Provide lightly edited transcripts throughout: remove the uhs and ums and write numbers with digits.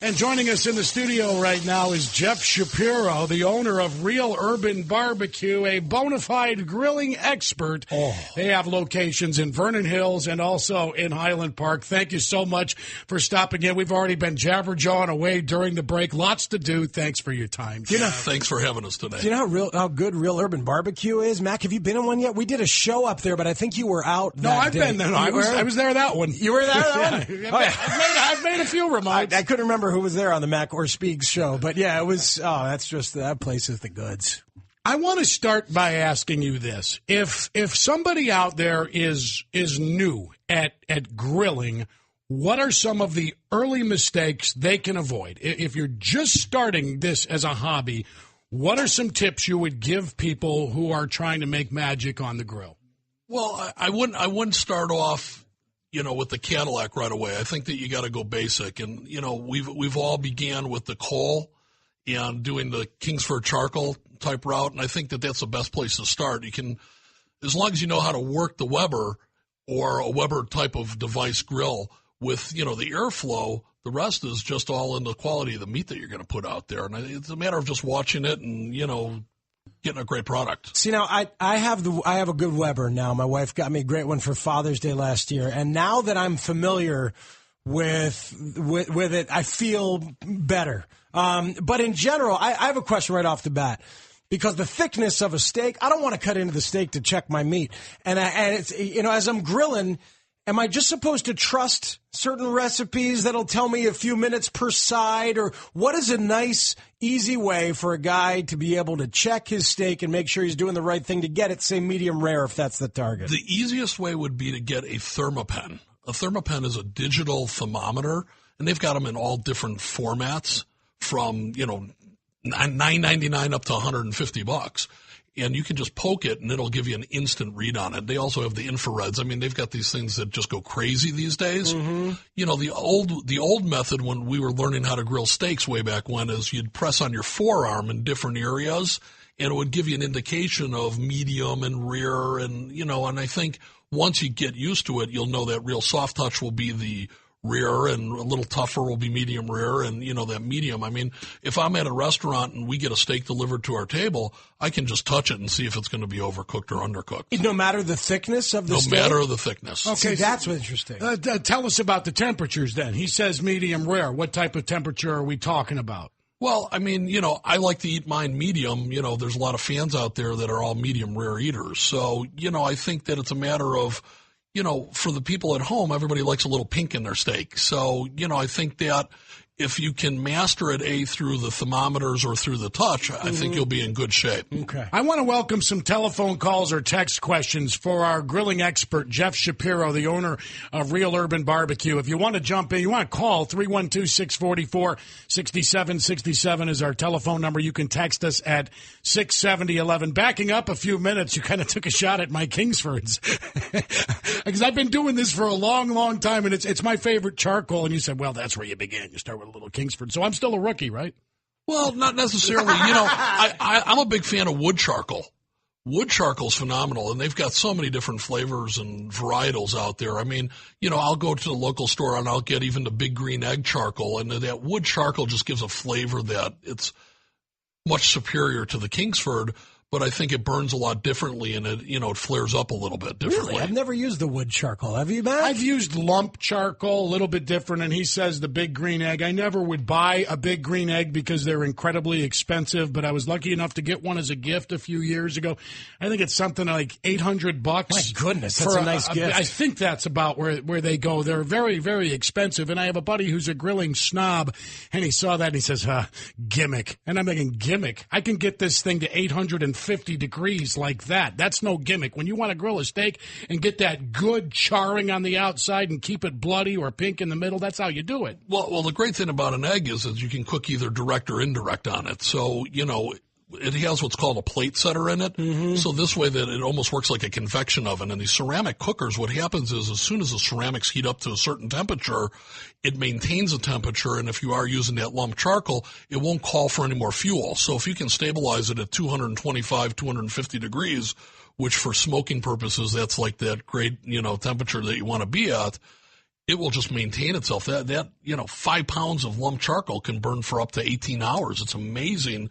And joining us in the studio right now is Jeff Shapiro, the owner of Real Urban Barbecue, a bona fide grilling expert. They have locations in Vernon Hills and also in Highland Park. Thank you so much for stopping in. We've already been jabber-jawing away during the break. Lots to do. Thanks for your time. Thanks for having us today. Do you know how good Real Urban Barbecue is? Mac, have you been in one yet? We did a show up there, but I think you were out No, I've been there. I was there that one. You were there that one? Yeah. Oh, yeah. I've made a few remotes. I couldn't remember who was there on the Mac or Spiegel show, but yeah, it was. That place is the goods. I want to start by asking you this: if somebody out there is new at grilling, what are some of the early mistakes they can avoid? If you're just starting this as a hobby, what are some tips you would give people who are trying to make magic on the grill? Well, I wouldn't start off, with the Cadillac right away. I think that you got to go basic. And, we've all began with the coal and doing the Kingsford charcoal type route. And I think that that's the best place to start. You can, as long as you know how to work the Weber or a Weber type of device grill with, the airflow, the rest is just all in the quality of the meat that you're going to put out there. And it's a matter of just watching it and, getting a great product. See, now I have a good Weber now. My wife got me a great one for Father's Day last year, and now that I'm familiar with it, I feel better. But in general, I have a question right off the bat. Because the thickness of a steak, I don't want to cut into the steak to check my meat. And it's, as I'm grilling, am I just supposed to trust certain recipes that'll tell me a few minutes per side? Or what is a nice, easy way for a guy to be able to check his steak and make sure he's doing the right thing to get it, say, medium rare, if that's the target? The easiest way would be to get a thermopen. A thermopen is a digital thermometer, and they've got them in all different formats from, $9.99 up to $150. And you can just poke it, and it'll give you an instant read on it. They also have the infrareds. I mean, they've got these things that just go crazy these days. Mm-hmm. The old method when we were learning how to grill steaks way back when is you'd press on your forearm in different areas, and it would give you an indication of medium and rare. And, and I think once you get used to it, you'll know that real soft touch will be the rare, and a little tougher will be medium rare, and that medium. I mean, if I'm at a restaurant and we get a steak delivered to our table, I can just touch it and see if it's going to be overcooked or undercooked. No matter the thickness of the steak? No matter the thickness. Okay, see, that's what's interesting. Tell us about the temperatures then. He says medium rare. What type of temperature are we talking about? Well, I mean, I like to eat mine medium. There's a lot of fans out there that are all medium rare eaters. So, I think that it's a matter of, for the people at home, everybody likes a little pink in their steak. So, I think that if you can master it, through the thermometers or through the touch, I think you'll be in good shape. Okay. I want to welcome some telephone calls or text questions for our grilling expert, Jeff Shapiro, the owner of Real Urban Barbecue. If you want to jump in, you want to call 312-644-6767 is our telephone number. You can text us at 67011. Backing up a few minutes, you kind of took a shot at my Kingsfords. Because I've been doing this for a long, long time, and it's my favorite charcoal. And you said, well, that's where you begin. You start with a little Kingsford. So I'm still a rookie, right? Well, not necessarily. I'm a big fan of wood charcoal. Wood charcoal's phenomenal, and they've got so many different flavors and varietals out there. I mean, I'll go to the local store and I'll get even the big green egg charcoal, and that wood charcoal just gives a flavor that it's much superior to the Kingsford. But I think it burns a lot differently, and it flares up a little bit differently. Really? I've never used the wood charcoal. Have you, Matt? I've used lump charcoal, a little bit different, and he says the big green egg. I never would buy a big green egg because they're incredibly expensive, but I was lucky enough to get one as a gift a few years ago. I think it's something like $800. My goodness, that's a nice gift. I think that's about where they go. They're very, very expensive, and I have a buddy who's a grilling snob, and he saw that, and he says, gimmick. And I'm thinking, gimmick? I can get this thing to 850 degrees like that. That's no gimmick. When you want to grill a steak and get that good charring on the outside and keep it bloody or pink in the middle, that's how you do it. Well, the great thing about an egg is you can cook either direct or indirect on it. So, it has what's called a plate setter in it. Mm-hmm. So this way that it almost works like a convection oven. And these ceramic cookers, what happens is as soon as the ceramics heat up to a certain temperature, it maintains the temperature. And if you are using that lump charcoal, it won't call for any more fuel. So if you can stabilize it at 225, 250 degrees, which for smoking purposes, that's like that great, temperature that you want to be at, it will just maintain itself. That 5 pounds of lump charcoal can burn for up to 18 hours. It's amazing.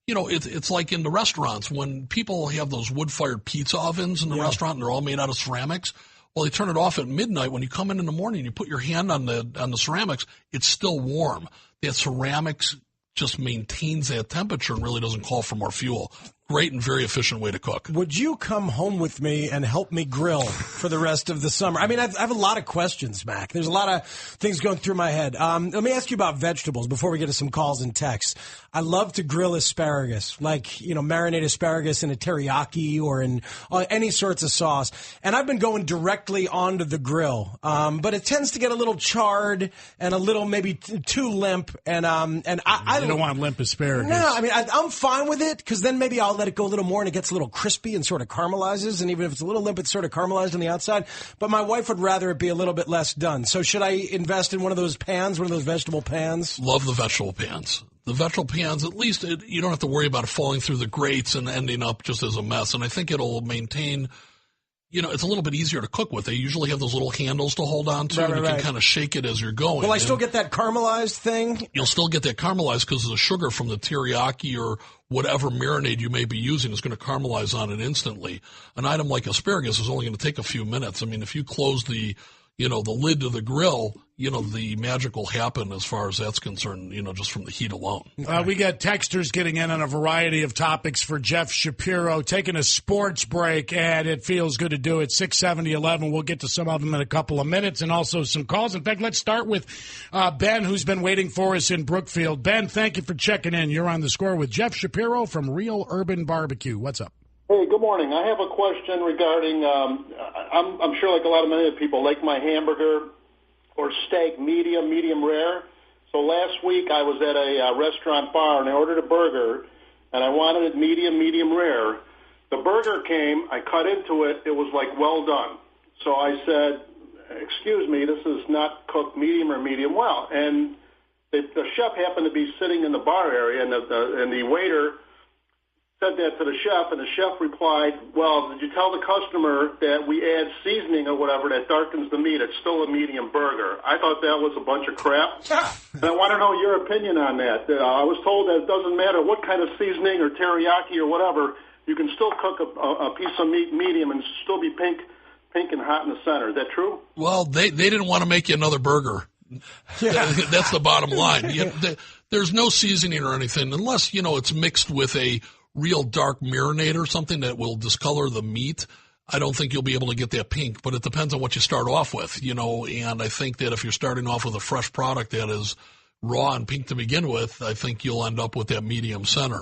It's like in the restaurants when people have those wood-fired pizza ovens in the restaurant and they're all made out of ceramics. Well, they turn it off at midnight. When you come in the morning, you put your hand on the ceramics, it's still warm. That ceramics just maintains that temperature and really doesn't call for more fuel. Great and very efficient way to cook. Would you come home with me and help me grill for the rest of the summer? I mean, I have a lot of questions, Mac. There's a lot of things going through my head. Let me ask you about vegetables before we get to some calls and texts. I love to grill asparagus, like, marinate asparagus in a teriyaki or in any sorts of sauce. And I've been going directly onto the grill, but it tends to get a little charred and a little maybe too limp. And I don't want limp asparagus. No, I mean, I'm fine with it because then maybe I'll let it go a little more and it gets a little crispy and sort of caramelizes. And even if it's a little limp, it's sort of caramelized on the outside. But my wife would rather it be a little bit less done. So should I invest in one of those pans, one of those vegetable pans? Love the vegetable pans. The vegetable pans, at least you don't have to worry about it falling through the grates and ending up just as a mess. And I think it'll maintain, it's a little bit easier to cook with. They usually have those little handles to hold on to, and you can kind of shake it as you're going. Will I still get that caramelized thing? You'll still get that caramelized because the sugar from the teriyaki or whatever marinade you may be using is going to caramelize on it instantly. An item like asparagus is only going to take a few minutes. I mean, if you close the lid to the grill, the magic will happen as far as that's concerned, just from the heat alone. We got texters getting in on a variety of topics for Jeff Shapiro, taking a sports break, and it feels good to do it. 670-11. We'll get to some of them in a couple of minutes and also some calls. In fact, let's start with Ben, who's been waiting for us in Brookfield. Ben, thank you for checking in. You're on The Score with Jeff Shapiro from Real Urban Barbecue. What's up? Hey, good morning. I have a question regarding, I'm sure like a lot of many people, like my hamburger or steak, medium rare. So last week I was at a restaurant bar and I ordered a burger and I wanted it medium rare. The burger came, I cut into it, it was like well done. So I said, excuse me, this is not cooked medium or medium well. And the chef happened to be sitting in the bar area and the waiter said that to the chef, and the chef replied, well, did you tell the customer that we add seasoning or whatever that darkens the meat? It's still a medium burger. I thought that was a bunch of crap, and I want to know your opinion on that. I was told that it doesn't matter what kind of seasoning or teriyaki or whatever, you can still cook a piece of meat medium and still be pink and hot in the center. Is that true? Well, they didn't want to make you another burger. Yeah. That's the bottom line. There's no seasoning or anything unless, it's mixed with a real dark marinade or something that will discolor the meat. I don't think you'll be able to get that pink, but it depends on what you start off with, and I think that if you're starting off with a fresh product that is raw and pink to begin with, I think you'll end up with that medium center,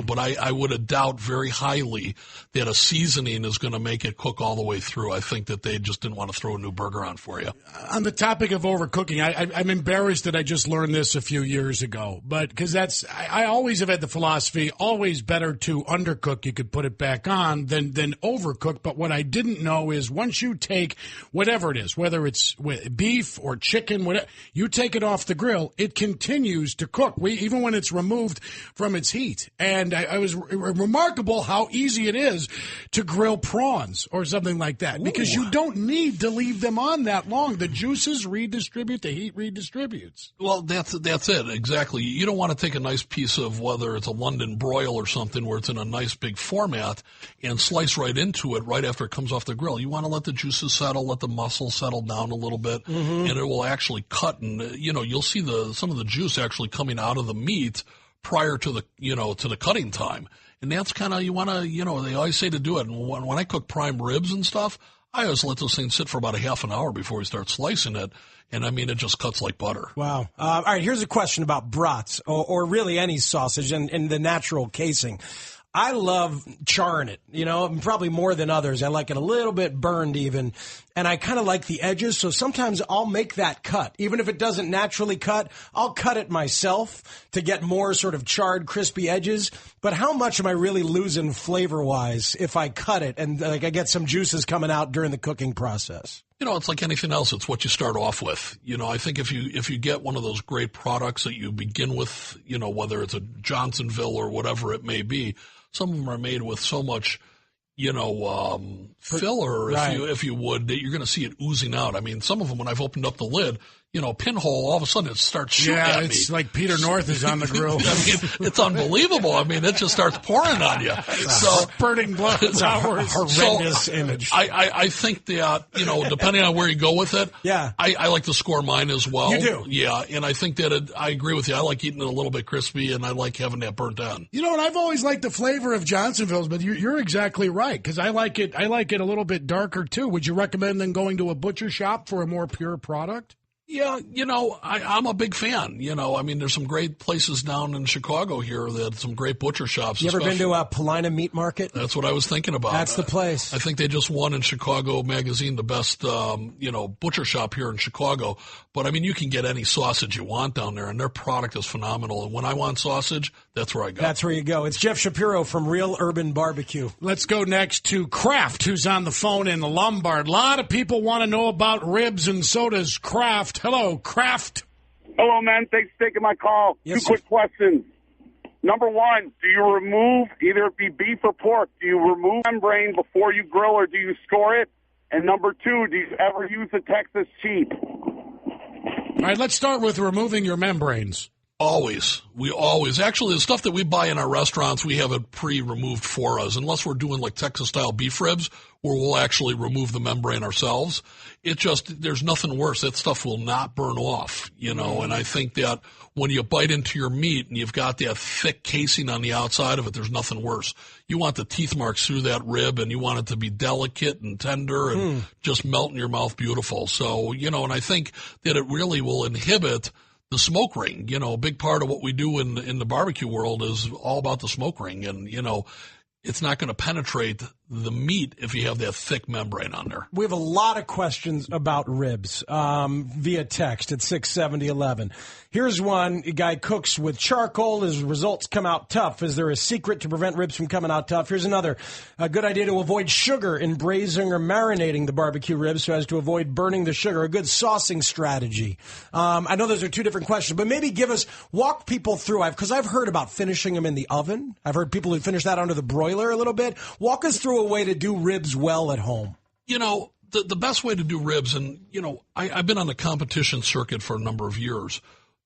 but I would doubt very highly that a seasoning is going to make it cook all the way through. I think that they just didn't want to throw a new burger on for you. On the topic of overcooking, I'm embarrassed that I just learned this a few years ago, but because I always have had the philosophy, always better to undercook, you could put it back on, than overcook. But what I didn't know is once you take whatever it is, whether it's beef or chicken, whatever, you take it off the grill, it continues to cook, even when it's removed from its heat. And I was remarkable how easy it is to grill prawns or something like that, because you don't need to leave them on that long. The juices redistribute, the heat redistributes. Well, that's it, exactly. You don't want to take a nice piece of, whether it's a London broil or something where it's in a nice big format, and slice right into it right after it comes off the grill. You want to let the juices settle, let the muscle settle down a little bit, and it will actually cut, and you'll see some of the juice actually coming out of the meat prior to the to the cutting time. And that's kind of, you want to, they always say to do it. And when I cook prime ribs and stuff, I always let those things sit for about a half an hour before we start slicing it. And I mean, it just cuts like butter. Wow. All right, here's a question about brats or really any sausage and the natural casing. I love charring it, probably more than others. I like it a little bit burned even, and I kind of like the edges, so sometimes I'll make that cut. Even if it doesn't naturally cut, I'll cut it myself to get more sort of charred, crispy edges. But how much am I really losing flavor-wise if I cut it and I get some juices coming out during the cooking process? It's like anything else. It's what you start off with. I think if you get one of those great products that you begin with, whether it's a Johnsonville or whatever it may be, some of them are made with so much, filler, if you would, that you're going to see it oozing out. I mean, some of them, when I've opened up the lid, pinhole, all of a sudden it starts shooting at me. Yeah, it's like Peter North is on the grill. I mean, it's unbelievable. I mean, it just starts pouring on you. So spurting blood. It's a horrendous image. I think that, depending on where you go with it, I like to score mine as well. You do? Yeah, and I think that I agree with you. I like eating it a little bit crispy, and I like having that burnt on. And I've always liked the flavor of Johnsonville's, but you're exactly right, because I like it a little bit darker, too. Would you recommend then going to a butcher shop for a more pure product? Yeah, I'm a big fan. I mean, there's some great places down in Chicago here that some great butcher shops. You ever been to a Paulina Meat Market? That's what I was thinking about. That's the place. I think they just won in Chicago Magazine the best, butcher shop here in Chicago. But I mean, you can get any sausage you want down there, and their product is phenomenal. And when I want sausage, that's where I go. That's where you go. It's Jeff Shapiro from Real Urban Barbecue. Let's go next to Kraft, who's on the phone in Lombard. A lot of people want to know about ribs, and so does Kraft. Hello, Kraft. Hello, man. Thanks for taking my call. Yes, Two quick questions. Number one, do you remove, either it be beef or pork, do you remove membrane before you grill, or do you score it? And number two, do you ever use a Texas sheep? All right, let's start with removing your membranes. Always. Actually, the stuff that we buy in our restaurants, we have it pre-removed for us, unless we're doing like Texas-style beef ribs, where we'll actually remove the membrane ourselves. There's nothing worse. That stuff will not burn off, and I think that when you bite into your meat and you've got that thick casing on the outside of it, there's nothing worse. You want the teeth marks through that rib, and you want it to be delicate and tender and just melt in your mouth beautiful. So, and I think that it really will inhibit the smoke ring. A big part of what we do in the barbecue world is all about the smoke ring, and it's not going to penetrate the meat if you have that thick membrane on there. We have a lot of questions about ribs via text at 67011. Here's one. A guy cooks with charcoal. His results come out tough. Is there a secret to prevent ribs from coming out tough? Here's another. A good idea to avoid sugar in braising or marinating the barbecue ribs so as to avoid burning the sugar. A good saucing strategy. I know those are two different questions, but maybe walk people through, because I've heard about finishing them in the oven. I've heard people who finish that under the broiler a little bit. Walk us through a way to do ribs well at home. The best way to do ribs, and, I've been on the competition circuit for a number of years.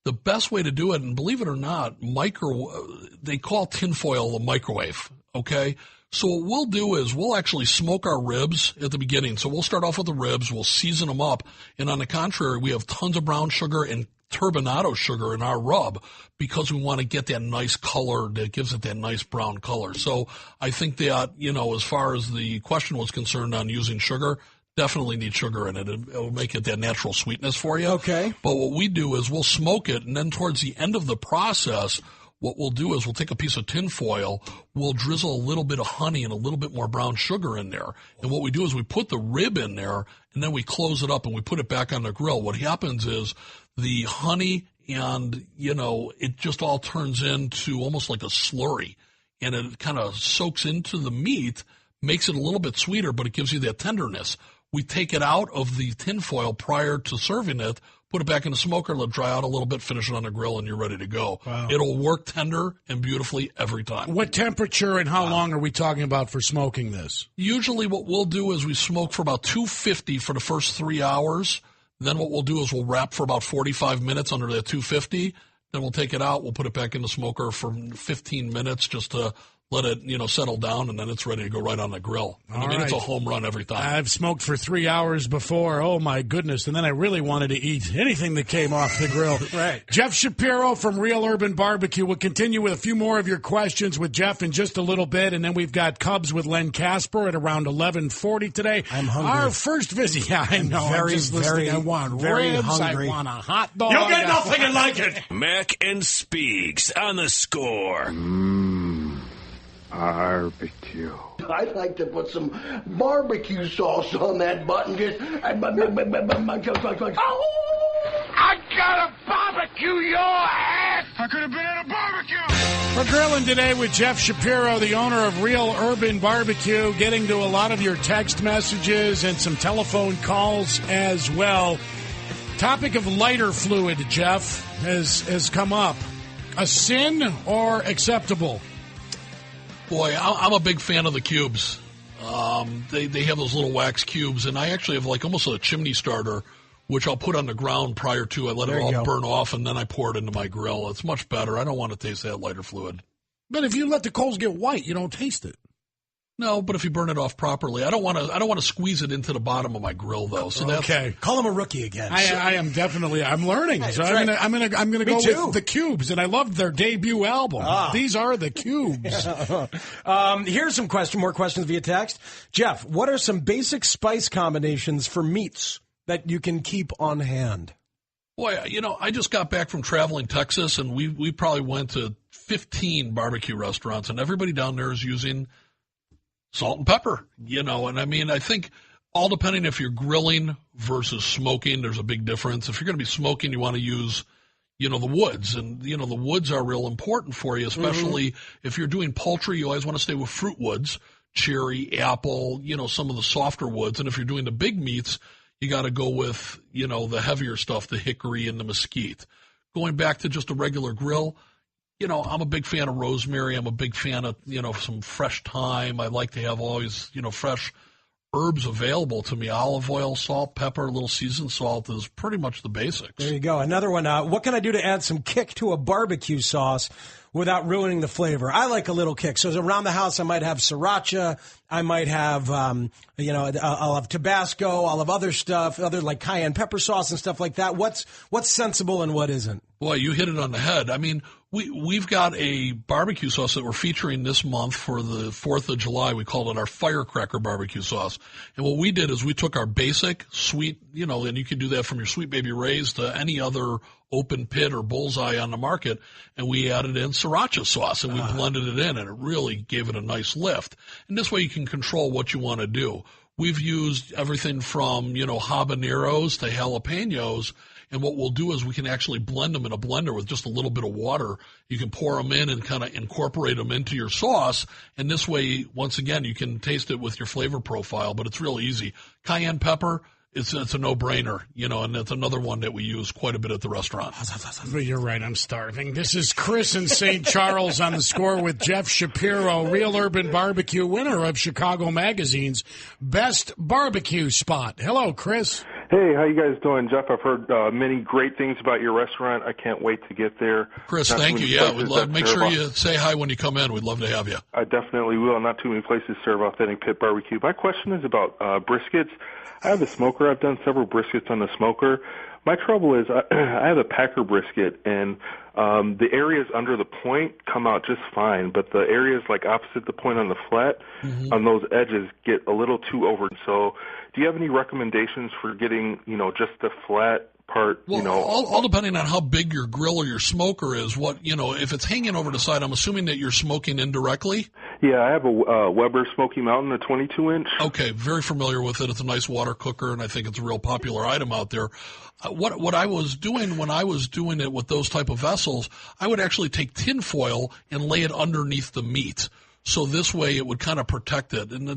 The best way to do it, and believe it or not, they call tinfoil the microwave, okay? So what we'll do is we'll actually smoke our ribs at the beginning. So we'll start off with the ribs, we'll season them up, and on the contrary, we have tons of brown sugar and turbinado sugar in our rub because we want to get that nice color that gives it that nice brown color. So I think that, as far as the question was concerned on using sugar, definitely need sugar in it. It'll make it that natural sweetness for you. Okay. But what we do is we'll smoke it, and then towards the end of the process, what we'll do is we'll take a piece of tin foil, we'll drizzle a little bit of honey and a little bit more brown sugar in there. And what we do is we put the rib in there, and then we close it up and we put it back on the grill. What happens is the honey and, it just all turns into almost like a slurry, and it kind of soaks into the meat, makes it a little bit sweeter, but it gives you that tenderness. We take it out of the tin foil prior to serving it, put it back in the smoker, let it dry out a little bit, finish it on the grill, and you're ready to go. Wow. It'll work tender and beautifully every time. What temperature and how long are we talking about for smoking this? Usually what we'll do is we smoke for about 250 for the first 3 hours. Then what we'll do is we'll wrap for about 45 minutes under that 250. Then we'll take it out. We'll put it back in the smoker for 15 minutes just to let it, settle down, and then it's ready to go right on the grill. And it's a home run every time. I've smoked for 3 hours before. Oh, my goodness. And then I really wanted to eat anything that came off the grill. Right. Jeff Shapiro from Real Urban Barbecue. We'll continue with a few more of your questions with Jeff in just a little bit. And then we've got Cubs with Len Casper at around 11:40 today. I'm hungry. Our first visit. Yeah, I know. Very, I'm just listening. very, I want very ribs. hungry. I want a hot dog. You'll get nothing like it. Mac and Spiegs on the Score. Barbecue. I'd like to put some barbecue sauce on that button. Just, I gotta barbecue your ass! I could have been at a barbecue! We're grilling today with Jeff Shapiro, the owner of Real Urban Barbecue, getting to a lot of your text messages and some telephone calls as well. Topic of lighter fluid, Jeff, has come up. A sin or acceptable? Boy, I'm a big fan of the cubes. They have those little wax cubes, and I actually have like almost a chimney starter, which I'll put on the ground prior to. I let it all burn off, and then I pour it into my grill. It's much better. I don't want to taste that lighter fluid. But if you let the coals get white, you don't taste it. No, but if you burn it off properly, I don't want to squeeze it into the bottom of my grill though. So okay, call him a rookie again. I am definitely. I'm learning. So I'm gonna go with the Cubes, and I loved their debut album. These are the Cubes. Here's some more questions via text. Jeff, what are some basic spice combinations for meats that you can keep on hand? Boy, I just got back from traveling Texas, and we probably went to 15 barbecue restaurants, and everybody down there is using salt and pepper, and I mean, I think all depending if you're grilling versus smoking, there's a big difference. If you're going to be smoking, you want to use, the woods, and, the woods are real important for you, especially if you're doing poultry. You always want to stay with fruit woods, cherry, apple, some of the softer woods. And if you're doing the big meats, you got to go with, the heavier stuff, the hickory and the mesquite. Going back to just a regular grill, I'm a big fan of rosemary. I'm a big fan of, some fresh thyme. I like to have always, fresh herbs available to me. Olive oil, salt, pepper, a little seasoned salt is pretty much the basics. There you go. Another one. What can I do to add some kick to a barbecue sauce without ruining the flavor? I like a little kick. So around the house, I might have sriracha. I might have, I'll have Tabasco. I'll have other stuff, other like cayenne pepper sauce and stuff like that. What's sensible and what isn't? Boy, you hit it on the head. I mean, we've got a barbecue sauce that we're featuring this month for the 4th of July. We called it our firecracker barbecue sauce. And what we did is we took our basic sweet, and you can do that from your Sweet Baby Ray's to any other open pit or bullseye on the market, and we added in sriracha sauce, and we blended it in, and it really gave it a nice lift. And this way you can control what you want to do. We've used everything from, habaneros to jalapenos. And what we'll do is we can actually blend them in a blender with just a little bit of water. You can pour them in and kind of incorporate them into your sauce. And this way, once again, you can taste it with your flavor profile, but it's real easy. Cayenne pepper, it's a no-brainer, and that's another one that we use quite a bit at the restaurant. But you're right, I'm starving. This is Chris in St. Charles on the Score with Jeff Shapiro, Real Urban Barbecue, winner of Chicago Magazine's Best Barbecue Spot. Hello, Chris. Hey, how you guys doing? Jeff, I've heard many great things about your restaurant. I can't wait to get there. Chris, thank you. Yeah, we'd love. Make sure you say hi when you come in. We'd love to have you. I definitely will. Not too many places serve authentic pit barbecue. My question is about briskets. I have a smoker. I've done several briskets on the smoker. My trouble is I have a Packer brisket, and the areas under the point come out just fine, but the areas like opposite the point on the flat, on those edges get a little too over. So do you have any recommendations for getting, just the flat part, well, all depending on how big your grill or your smoker is, if it's hanging over the side, I'm assuming that you're smoking indirectly? Yeah, I have a Weber Smoky Mountain, a 22-inch. Okay, very familiar with it. It's a nice water cooker, and I think it's a real popular item out there. What I was doing when I was doing it with those type of vessels, I would actually take tin foil and lay it underneath the meat. So this way it would kind of protect it. And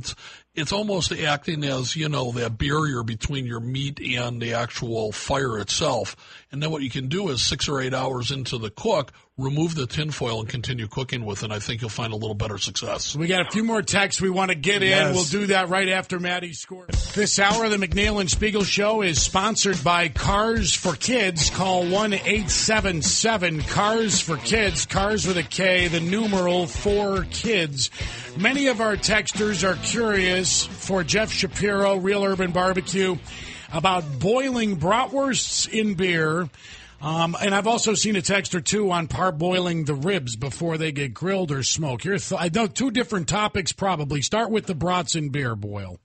it's almost acting as, that barrier between your meat and the actual fire itself. And then what you can do is 6 or 8 hours into the cook, remove the tinfoil and continue cooking with it. I think you'll find a little better success. We got a few more texts we want to get in. We'll do that right after Maddie's score. This hour of the McNeil and Spiegel Show is sponsored by Cars for Kids. Call 1-877-CARS for Kids. Cars with a K, the numeral for kids. Many of our texters are curious for Jeff Shapiro, Real Urban Barbecue, about boiling bratwursts in beer. And I've also seen a text or two on parboiling the ribs before they get grilled or smoked. I know two different topics probably. Start with the brats and beer boil.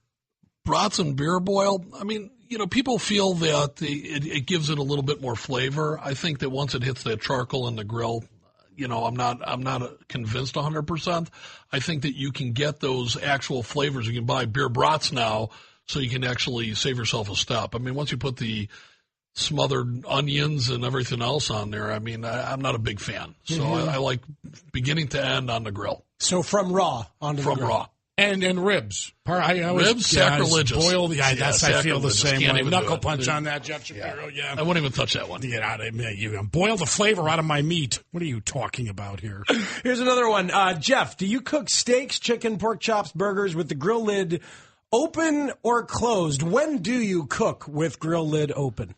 Brats and beer boil, I mean, people feel that it gives it a little bit more flavor. I think that once it hits that charcoal in the grill, I'm not convinced 100%. I think that you can get those actual flavors. You can buy beer brats now, so you can actually save yourself a step. I mean, once you put the smothered onions and everything else on there, I mean, I'm not a big fan. So I like beginning to end on the grill. So from raw onto the grill. From raw. And ribs. Ribs, sacrilegious. Boiled. Yeah, I feel the same way. Knuckle punch on that, Jeff Shapiro. Yeah. I wouldn't even touch that one. Get out of me. You boil the flavor out of my meat. What are you talking about here? Here's another one. Jeff, do you cook steaks, chicken, pork chops, burgers with the grill lid open or closed? When do you cook with grill lid open?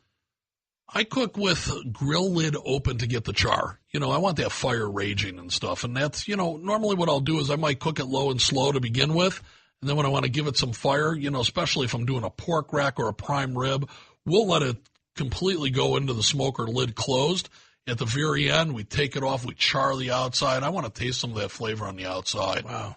I cook with grill lid open to get the char. I want that fire raging and stuff. And that's, normally what I'll do is I might cook it low and slow to begin with. And then when I want to give it some fire, especially if I'm doing a pork rack or a prime rib, we'll let it completely go into the smoker lid closed. At the very end, we take it off, we char the outside. I want to taste some of that flavor on the outside. Wow.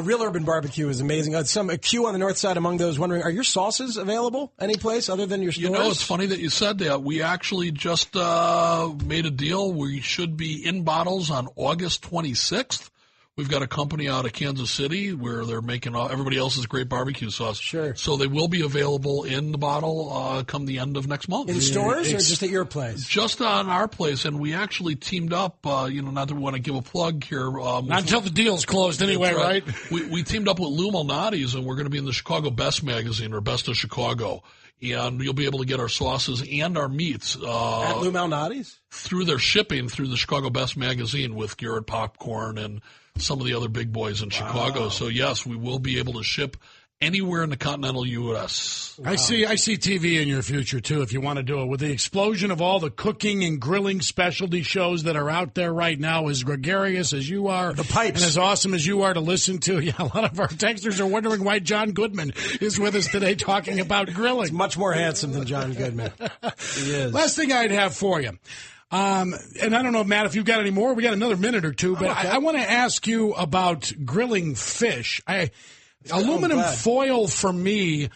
Real Urban Barbecue is amazing. A queue on the north side among those wondering, are your sauces available any place other than your stores? It's funny that you said that. We actually just made a deal. We should be in bottles on August 26th. We've got a company out of Kansas City where they're making everybody else's great barbecue sauce. Sure. So they will be available in the bottle come the end of next month. In stores or just at your place? Just on our place. And we actually teamed up, not that we want to give a plug here. Not until the deal's closed anyway, right? We teamed up with Lou Malnati's, and we're going to be in the Chicago Best magazine, or Best of Chicago. And you'll be able to get our sauces and our meats. At Lou Malnati's? Through their shipping through the Chicago Best magazine with Garrett Popcorn and some of the other big boys in Chicago. So, yes, we will be able to ship anywhere in the continental U.S. Wow. I see TV in your future, too, if you want to do it. With the explosion of all the cooking and grilling specialty shows that are out there right now, as gregarious as you are, the pipes, and as awesome as you are to listen to, a lot of our texters are wondering why John Goodman is with us today talking about grilling. He's much more handsome than John Goodman. He is. Last thing I'd have for you. And I don't know, Matt, if you've got any more. We got another minute or two, but I want to ask you about grilling fish. Aluminum foil for me,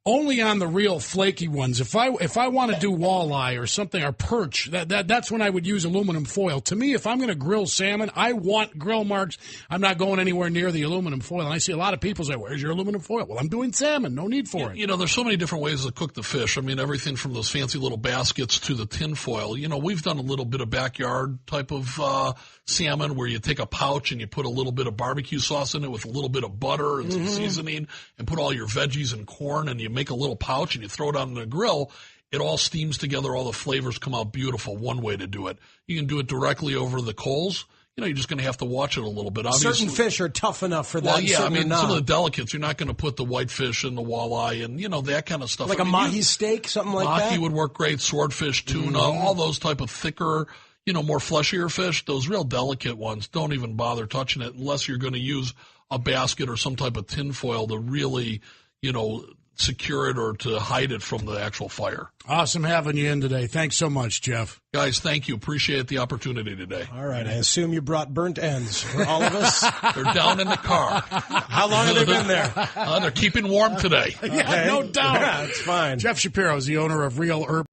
only on the real flaky ones. If I want to do walleye or something, or perch, that's when I would use aluminum foil. To me, if I'm going to grill salmon, I want grill marks. I'm not going anywhere near the aluminum foil. And I see a lot of people say, "Where's your aluminum foil?" Well, I'm doing salmon. No need for it. There's so many different ways to cook the fish. I mean, everything from those fancy little baskets to the tin foil. We've done a little bit of backyard type of salmon where you take a pouch and you put a little bit of barbecue sauce in it with a little bit of butter and some seasoning and put all your veggies and corn, and you make a little pouch and you throw it on the grill. It all steams together. All the flavors come out beautiful. One way to do it. You can do it directly over the coals. You're just going to have to watch it a little bit. Obviously, certain fish are tough enough for that. Well, yeah, some of the delicates, you're not going to put the whitefish and the walleye and, that kind of stuff. Like a mahi steak, something like that? Mahi would work great, swordfish, tuna, all those type of thicker, more fleshier fish. Those real delicate ones, don't even bother touching it unless you're going to use a basket or some type of tin foil to really, secure it or to hide it from the actual fire. Awesome having you in today. Thanks so much, Jeff. Guys, thank you. Appreciate the opportunity today. All right. I assume you brought burnt ends for all of us. They're down in the car. How long have they been there? They're keeping warm today. Yeah, no doubt. Yeah, it's fine. Jeff Shapiro is the owner of Real Urban.